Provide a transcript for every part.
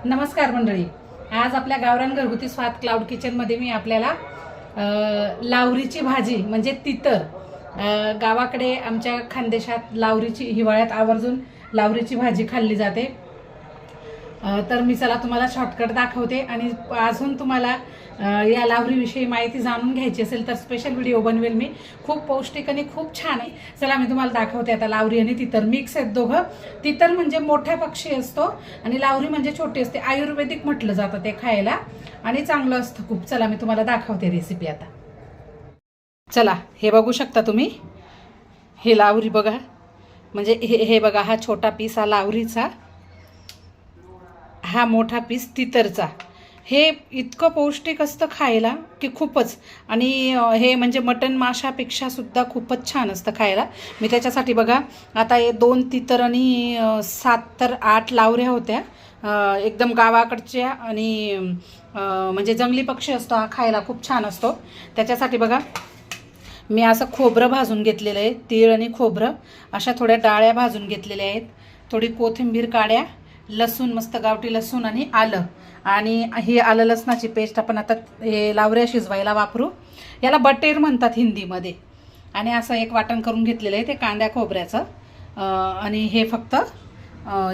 नमस्कार मंडळी. आज आपल्या गावरान घरगुती स्वाद क्लाउड किचनमध्ये मी आपल्याला लावरीची भाजी म्हणजे तितर, गावाकडे आमच्या खानदेशात लावरीची हिवाळ्यात आवर्जून लावरीची भाजी खाल्ली जाते. तर मी चला तुम्हाला शॉर्टकट दाखवते आणि अजून तुम्हाला या लावरीविषयी माहिती जाणून घ्यायची असेल तर स्पेशल व्हिडिओ बनवेल मी. खूप पौष्टिक आणि खूप छान आहे. चला मी तुम्हाला दाखवते. आता लावरी आणि तितर मिक्स आहेत दोघं. तितर म्हणजे मोठ्या पक्षी असतो आणि लावरी म्हणजे छोटी असते. आयुर्वेदिक म्हटलं जातं ते खायला आणि चांगलं असतं खूप. चला मी तुम्हाला दाखवते रेसिपी आता. चला हे बघू शकता तुम्ही, हे लावरी बघा. म्हणजे हे बघा, हा छोटा पीस हा लावरीचा, हा मोठा पीस तितरचा. हे इतकं पौष्टिक असतं खायला की खूपच. आणि हे म्हणजे मटण माशापेक्षा सुद्धा खूपच छान असतं खायला. मी त्याच्यासाठी बघा आता हे 2 तितर आणि 7 तर 8 लावऱ्या होत्या, एकदम गावाकडच्या. आणि म्हणजे जंगली पक्षी असतो हा, खायला खूप छान असतो. त्याच्यासाठी बघा मी असं खोबरं भाजून घेतलेलं आहे. तीळ आणि खोबरं अशा थोड्या डाळ्या भाजून घेतलेल्या आहेत. थोडी कोथिंबीर काड्या, लसूण, मस्त गावठी लसूण आणि आलं. आणि ही आलं लसणाची पेस्ट आपण आता हे लावऱ्या शिजवायला वापरू. याला बटेर म्हणतात हिंदीमध्ये. आणि असं एक वाटण करून घेतलेलं आहे ते कांद्या खोबऱ्याचं. आणि हे फक्त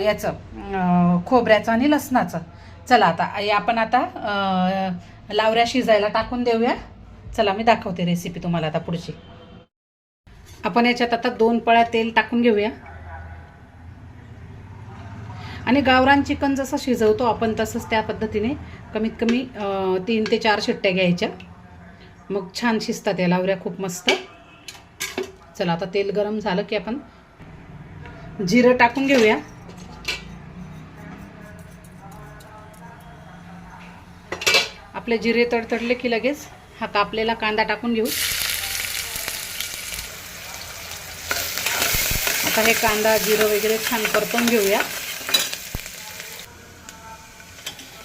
याचं खोबऱ्याचं आणि लसणाचं. चला आता आपण आता लावऱ्या शिजायला टाकून देऊया. चला मी दाखवते रेसिपी तुम्हाला आता पुढची. आपण याच्यात आता 2 पळ्या तेल टाकून घेऊया. आणि गावरान चिकन जसं शिजवतो आपण तसंच त्या पद्धतीने कमीत कमी 3 ते 4 शिट्ट्या घ्यायच्या. मग छान शिजतात या लावऱ्या खूप मस्त. चला आता तेल गरम झालं की आपण जिरं टाकून घेऊया. आपले जिरे तडतडले की लगेच हा कापलेला कांदा टाकून घेऊ. आता हे कांदा जिरं वगैरे छान परतून घेऊया.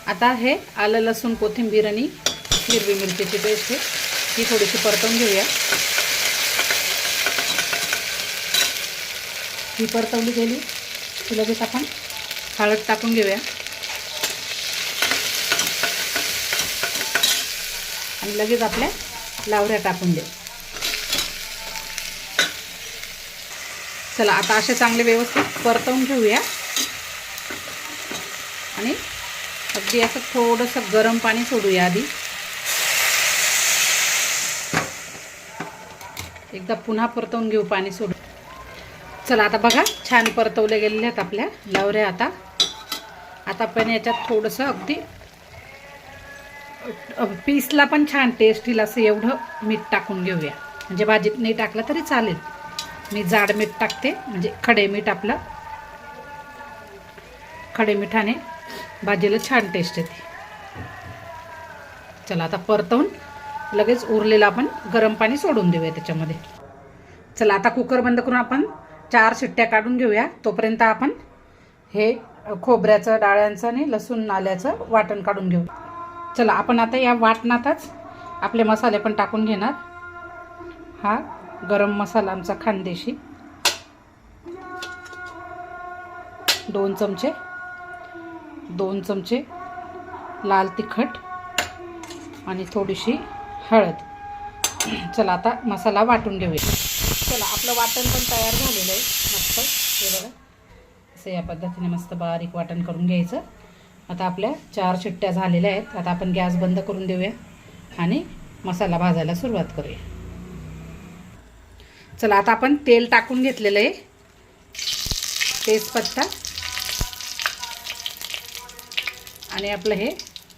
आता हे आलं लसूण कोथिंबीर आणि हिरवी मिरचीची पेस्ट आहे, ही थोडीशी परतवून घेऊया. ही परतवली गेली की लगेच आपण हळद टाकून घेऊया. आणि लगेच आपल्या लावऱ्या टाकून देऊ. चला आता असे चांगले व्यवस्थित परतवून घेऊया. आणि अगदी असं थोडंसं गरम पाणी सोडूया आधी. एकदा पुन्हा परतवून घेऊ पाणी सोडून. चला आता बघा छान परतवले गेलेले आहेत आपल्या लावऱ्या. आता पण याच्यात थोडंसं अगदी पीसला पण छान टेस्ट येईल असं एवढं मीठ टाकून घेऊया. म्हणजे भाजीत नाही टाकलं तरी चालेल. मी जाड मीठ टाकते, म्हणजे खडे मीठ. आपलं खडे मिठाने भाजीला छान टेस्ट येते. चला आता परतवून लगेच उरलेलं आपण गरम पाणी सोडून देऊया त्याच्यामध्ये. चला आता कुकर बंद करून आपण 4 शिट्ट्या काढून घेऊया. तोपर्यंत आपण हे खोबऱ्याचं, डाळ्यांचं आणि लसूण आल्याचं वाटण काढून घेऊ. चला आपण आता या वाटणातच आपले मसाले पण टाकून घेणार. हा गरम मसाला आमचा खानदेशी 2 चमचे, 2 चमचे लाल तिखट आणि थोडीशी हळद. चला आता मसाला वाटून घेऊया. चला आपलं वाटण पण तयार झालेलं आहे मस्त. हे बघा असं या पद्धतीने मस्त बारीक वाटण करून घ्यायचं. आता आपल्या 4 शिट्ट्या झालेल्या आहेत. आता आपण गॅस बंद करून देऊया आणि मसाला भाजायला सुरुवात करूया. चला आता आपण तेल टाकून घेतलेलं आहे. तेजपत्ता आणि आपलं हे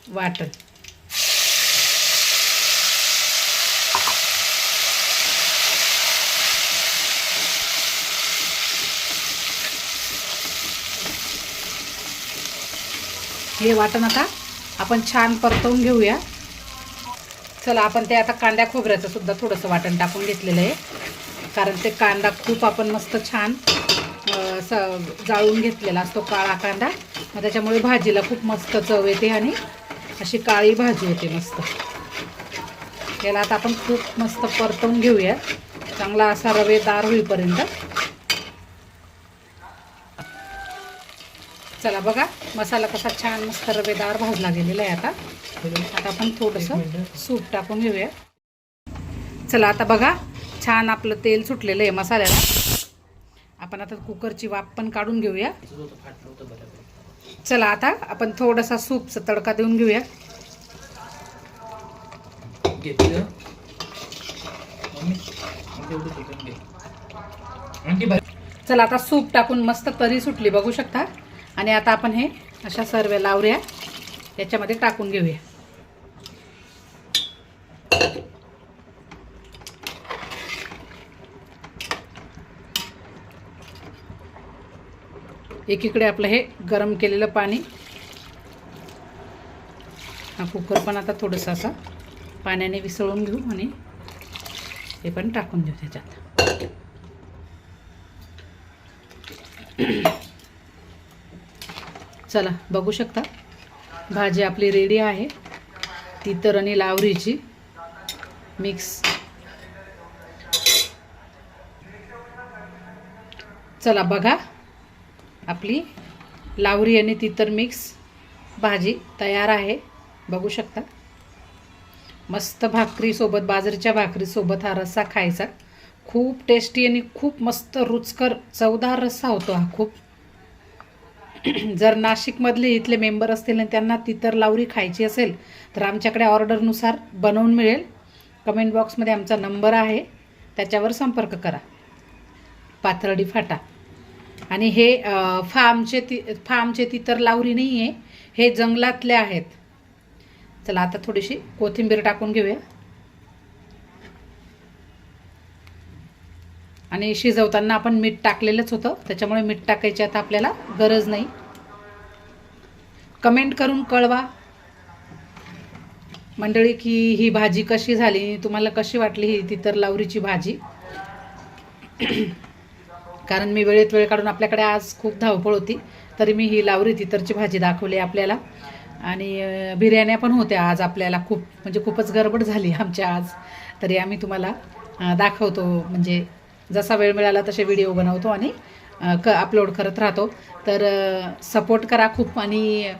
वाटण. हे वाटण आता आपण छान परतवून घेऊया. चला आपण ते आता कांद्या खोबऱ्याचं सुद्धा थोडंसं वाटण टाकून घेतलेलं आहे. कारण ते कांदा खूप आपण मस्त छान जाळून घेतलेला असतो, काळा कांदा. मग त्याच्यामुळे भाजीला खूप मस्त चव येते आणि अशी काळी भाजी होते मस्त. याला आता आपण खूप मस्त परतवून घेऊया, चांगला असा रवेदार होईपर्यंत. चला बघा मसाला कसा छान मस्त रवेदार भाजला गेलेला आहे. आता आपण थोडंसं सूप टाकून घेऊया. चला आता बघा छान आपलं तेल सुटलेलं आहे मसाल्याला. आपण आता कुकरची वाफ पण काढून घेऊया. चला आता आपण थोडासा सूपचा तडका देऊन घेऊया. चला आता सूप टाकून मस्त तरी सुटली बघू शकता. आणि आता आपण हे अशा सर्व लावऱ्या याच्यामध्ये टाकून घेऊया. एकीकडे आपलं हे गरम केलेलं पाणी, हा कुकर पण आता थोडंसं असं पाण्याने विसळून घेऊ आणि हे पण टाकून देऊ त्याच्यात. चला बघू शकता भाजी आपली रेडी आहे. तितर आणि लावरीची मिक्स. चला बघा आपली लावरी आणि तितर मिक्स भाजी तयार आहे बघू शकता. मस्त भाकरीसोबत, बाजरीच्या भाकरीसोबत हा रस्सा खायचा. खूप टेस्टी आणि खूप मस्त रुचकर चवदार रस्सा होतो हा खूप. जर नाशिकमधले इथले मेंबर असतील आणि त्यांना तितर लावरी खायची असेल तर आमच्याकडे ऑर्डरनुसार बनवून मिळेल. कमेंट बॉक्समध्ये आमचा नंबर आहे, त्याच्यावर संपर्क करा. पाथर्डी फाटा. आणि हे फार्मचे तितर लावरी नाही आहे, हे जंगलातले आहेत. चला आता थोडीशी कोथिंबीर टाकून घेऊया. आणि शिजवताना आपण मीठ टाकलेलंच होतं, त्याच्यामुळे मीठ टाकायची आता आपल्याला गरज नाही. कमेंट करून कळवा मंडळी की ही भाजी कशी झाली, तुम्हाला कशी वाटली ही तितर लावरीची भाजी. कारण मी वेळेत वेळ काढून, आपल्याकडे आज खूप धावपळ होती, तरी मी ही लावरी तितरची भाजी दाखवली आपल्याला. आणि बिर्याण्या पण होत्या आज आपल्याला, खूप म्हणजे खूपच गडबड झाली आमच्या आज. तरी आम्ही तुम्हाला दाखवतो, म्हणजे जसा वेळ मिळाला तसे व्हिडिओ बनवतो आणि अपलोड करत राहतो. तर सपोर्ट करा खूप आणि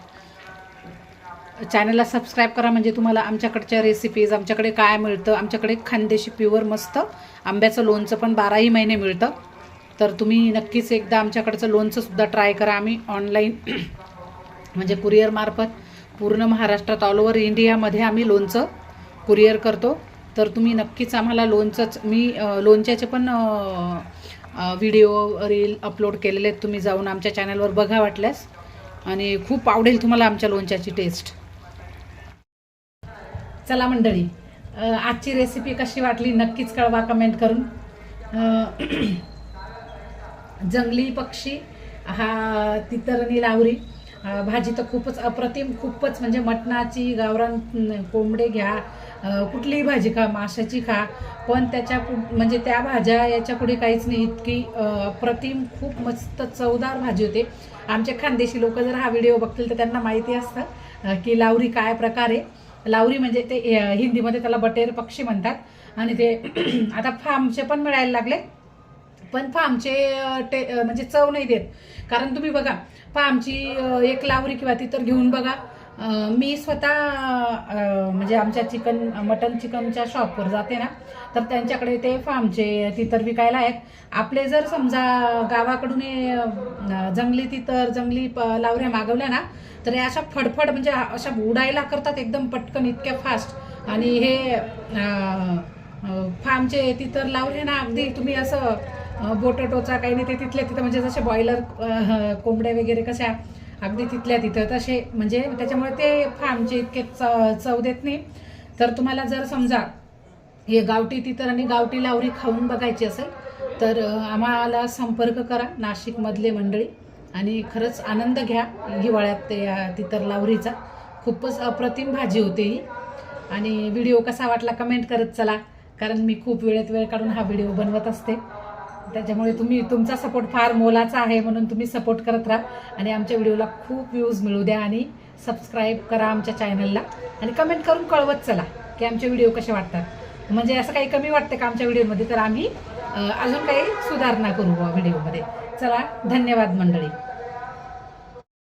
चॅनलला सबस्क्राईब करा, म्हणजे तुम्हाला आमच्याकडच्या रेसिपीज, आमच्याकडे काय मिळतं. आमच्याकडे खानदेशी प्युअर मस्त आंब्याचं लोणचं पण 12ही महिने मिळतं. तर तुम्ही नक्कीच एकदा आमच्याकडचं लोणचंसुद्धा ट्राय करा. आम्ही ऑनलाईन म्हणजे कुरिअरमार्फत पूर्ण महाराष्ट्रात, ऑल ओव्हर इंडियामध्ये आम्ही लोणचं कुरिअर करतो. तर तुम्ही नक्कीच आम्हाला मी लोणच्याचे पण व्हिडिओ रील अपलोड केलेले आहेत, तुम्ही जाऊन आमच्या चॅनलवर बघा वाटल्यास. आणि खूप आवडेल तुम्हाला आमच्या लोणच्याची टेस्ट. चला मंडळी, आजची रेसिपी कशी वाटली नक्कीच कळवा कमेंट करून. जंगली पक्षी हा तितर आणि लावरी भाजी तर खूपच अप्रतिम, खूपच म्हणजे मटणाची, गावरान कोंबडे घ्या, कुठलीही भाजी खा, माशाची खा, पण म्हणजे त्या भाज्या याच्या पुढे काहीच नाही. इतकी अप्रतिम, खूप मस्त चवदार भाजी होते. आमचे खानदेशी लोक जर हा व्हिडिओ बघतील तर त्यांना माहिती असतं की लावरी काय प्रकारे. लावरी म्हणजे ते हिंदीमध्ये त्याला बटेर पक्षी म्हणतात. आणि ते आता फार्मचे पण मिळायला लागले, पण फार्मचे म्हणजे चव नाही देत. कारण तुम्ही बघा, फार्मची एक लावरी किंवा तितर घेऊन बघा. मी स्वतः म्हणजे आमच्या मटन चिकनच्या शॉपवर जाते ना, तर त्यांच्याकडे ते फार्मचे तितर विकायला आहेत. आपले जर समजा गावाकडून जंगली तितर, जंगली लावऱ्या मागवल्या ना, तर या अशा फडफड म्हणजे अशा उडायला करतात एकदम पटकन, इतक्या फास्ट. आणि हे फार्मचे तितर लावले ना, अगदी तुम्ही असं बोटटोचा काही नाही, ते तिथल्या तिथं म्हणजे जसे बॉयलर कोंबड्या वगैरे कशा अगदी तिथल्या तिथं तसे, म्हणजे त्याच्यामुळे ते फार्मचे इतके चव देत नाही. तर तुम्हाला जर समजा हे गावठी तितर आणि गावठी लावरी खाऊन बघायची असेल तर आम्हाला संपर्क करा, नाशिकमधले मंडळी. आणि खरंच आनंद घ्या हिवाळ्यात ते तितर लावरीचा. खूपच अप्रतिम भाजी होते ही. आणि व्हिडिओ कसा वाटला कमेंट करत चला, कारण मी खूप वेळेत वेळ काढून हा व्हिडिओ बनवत असते. त्याच्यामुळे तुमचा सपोर्ट फार मोलाचा आहे, म्हणून तुम्ही सपोर्ट करत राहा आणि आमच्या व्हिडिओला खूप व्ह्यूज मिळू द्या. आणि सबस्क्राईब करा आमच्या चॅनलला आणि कमेंट करून कळवत चला की आमचे व्हिडिओ कसे वाटतात. म्हणजे असं काही कमी वाटते का आमच्या व्हिडिओमध्ये, तर आम्ही अजून काही सुधारणा करू व्हिडिओमध्ये. चला, धन्यवाद मंडळी.